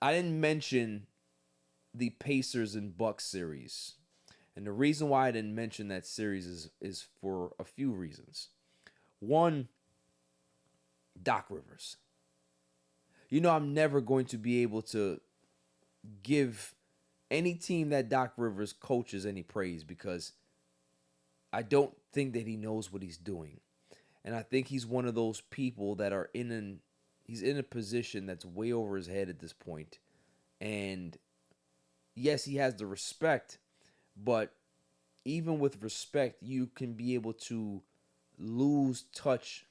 I didn't mention the Pacers and Bucks series. And the reason why I didn't mention that series is for a few reasons. One, Doc Rivers. You know, I'm never going to be able to give any team that Doc Rivers coaches any praise because I don't think that he knows what he's doing. And I think he's one of those people that are he's in a position that's way over his head at this point. And yes, he has the respect, but even with respect, you can be able to lose touch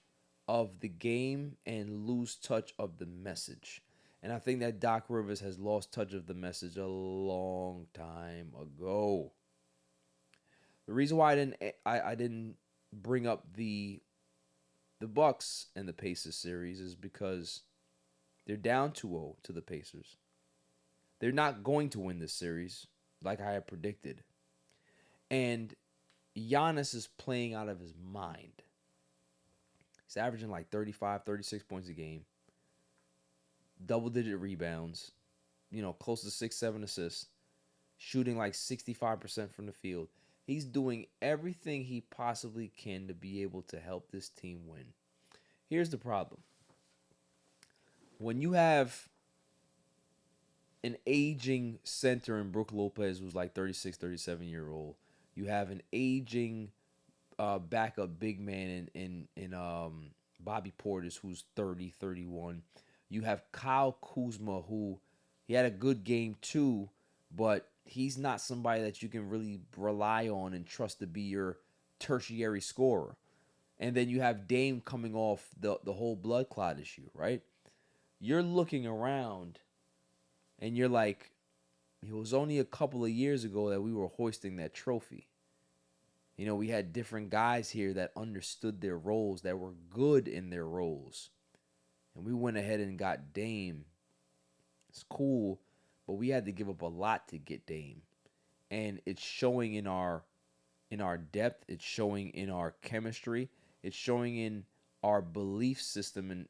of the game and lose touch of the message. And I think that Doc Rivers has lost touch of the message a long time ago. The reason why I didn't bring up the Bucks and the Pacers series is because they're down 2-0 to the Pacers. They're not going to win this series like I had predicted. And Giannis is playing out of his mind. He's averaging like 35, 36 points a game. Double-digit rebounds. Close to 6, 7 assists. Shooting like 65% from the field. He's doing everything he possibly can to be able to help this team win. Here's the problem. When you have an aging center in Brook Lopez who's like 36, 37-year-old, you have an aging backup big man in Bobby Portis who's 30, 31. You have Kyle Kuzma who he had a good game too, but he's not somebody that you can really rely on and trust to be your tertiary scorer. And then you have Dame coming off the whole blood clot issue, right? You're looking around and you're like, it was only a couple of years ago that we were hoisting that trophy. We had different guys here that understood their roles, that were good in their roles. And we went ahead and got Dame. It's cool, but we had to give up a lot to get Dame. And it's showing in our depth, it's showing in our chemistry, it's showing in our belief system and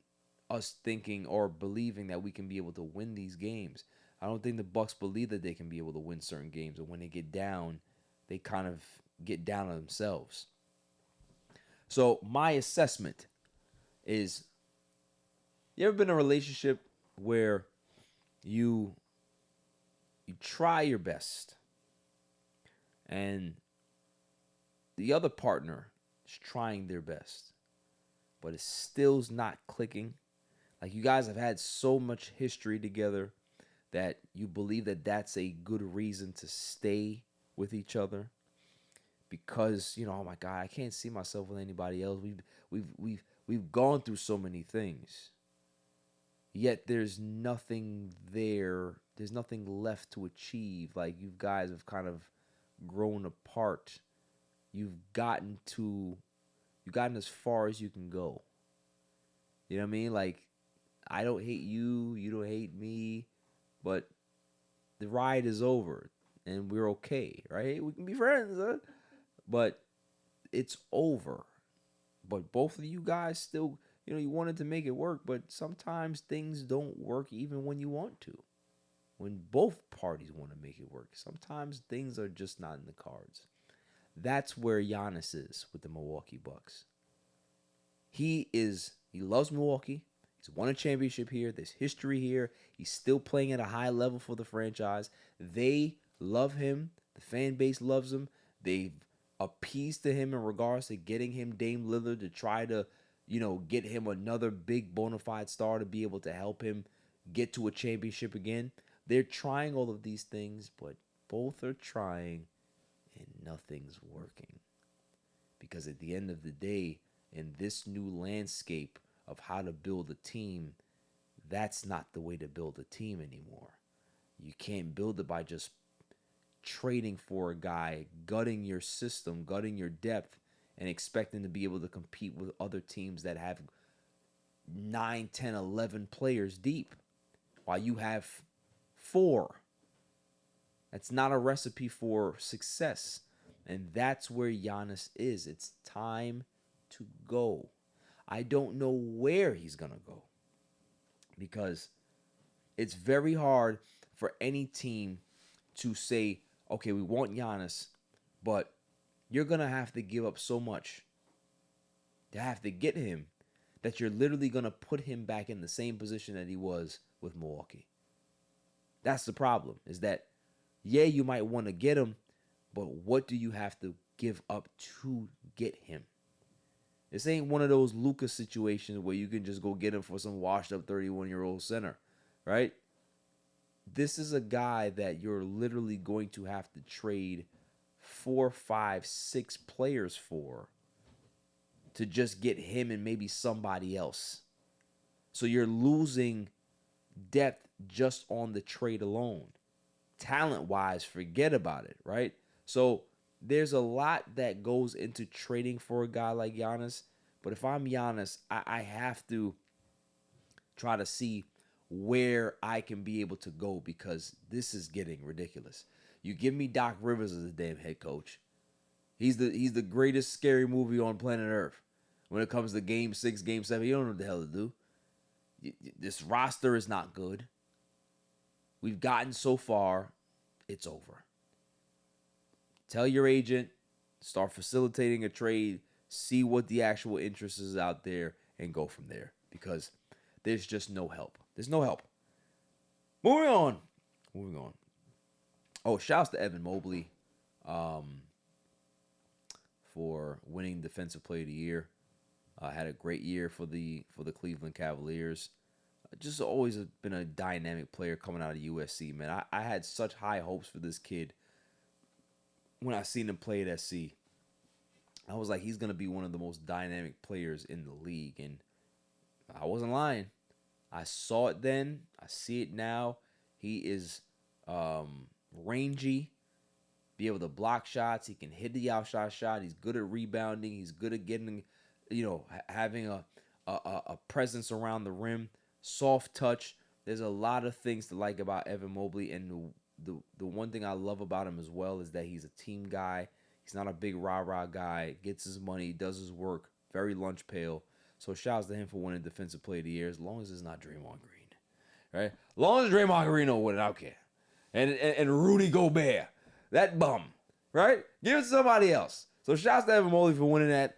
us thinking or believing that we can be able to win these games. I don't think the Bucks believe that they can be able to win certain games, and when they get down, they kind of get down on themselves. So my assessment is, you ever been in a relationship where you try your best and the other partner is trying their best, but it still's not clicking? Like, you guys have had so much history together that you believe that that's a good reason to stay with each other because, oh my God, I can't see myself with anybody else. We've gone through so many things. Yet there's nothing there. There's nothing left to achieve. Like, you guys have kind of grown apart. You've gotten as far as you can go. You know what I mean? Like, I don't hate you, you don't hate me, but the ride is over and we're okay, right? We can be friends, huh? But it's over. But both of you guys still, you wanted to make it work, but sometimes things don't work even when you want to. When both parties want to make it work, sometimes things are just not in the cards. That's where Giannis is with the Milwaukee Bucks. He loves Milwaukee. He's won a championship here. There's history here. He's still playing at a high level for the franchise. They love him. The fan base loves him. They've appeased to him in regards to getting him Dame Lillard to try to, get him another big bona fide star to be able to help him get to a championship again. They're trying all of these things, but both are trying and nothing's working. Because at the end of the day, in this new landscape of how to build a team, that's not the way to build a team anymore. You can't build it by just trading for a guy, gutting your system, gutting your depth, and expecting to be able to compete with other teams that have 9, 10, 11 players deep while you have 4. That's not a recipe for success. And that's where Giannis is. It's time to go. I don't know where he's going to go because It's very hard for any team to say, okay, we want Giannis, but you're going to have to give up so much to have to get him that you're literally going to put him back in the same position that he was with Milwaukee. That's the problem, is that, yeah, you might want to get him, but what do you have to give up to get him? This ain't one of those Luka situations where you can just go get him for some washed up 31-year-old center, right? This is a guy that you're literally going to have to trade 4, 5, 6 players for to just get him and maybe somebody else. So you're losing depth just on the trade alone. Talent-wise, forget about it, right? So there's a lot that goes into trading for a guy like Giannis. But if I'm Giannis, I have to try to see where I can be able to go, because this is getting ridiculous. You give me Doc Rivers as a damn head coach. He's the greatest scary movie on planet Earth. When it comes to Game 6, Game 7, you don't know what the hell to do. This roster is not good. We've gotten so far. It's over. Tell your agent, start facilitating a trade, see what the actual interest is out there, and go from there. Because there's just no help. There's no help. Moving on. Oh, shouts to Evan Mobley for winning Defensive Player of the Year. Had a great year for the Cleveland Cavaliers. Just always been a dynamic player coming out of USC, man. I had such high hopes for this kid when I seen him play at SC. I was like, he's going to be one of the most dynamic players in the league. And I wasn't lying. I saw it then. I see it now. He is rangy, be able to block shots. He can hit the outside shot. He's good at rebounding. He's good at getting, having a presence around the rim. Soft touch. There's a lot of things to like about Evan Mobley. And the one thing I love about him as well is that he's a team guy. He's not a big rah-rah guy. Gets his money, does his work. Very lunch pail. So shouts to him for winning Defensive Player of the Year, as long as it's not Draymond Green. Right? As long as Draymond Green don't win it, I don't care. And Rudy Gobert. That bum. Right? Give it to somebody else. So shouts to Evan Mobley for winning that.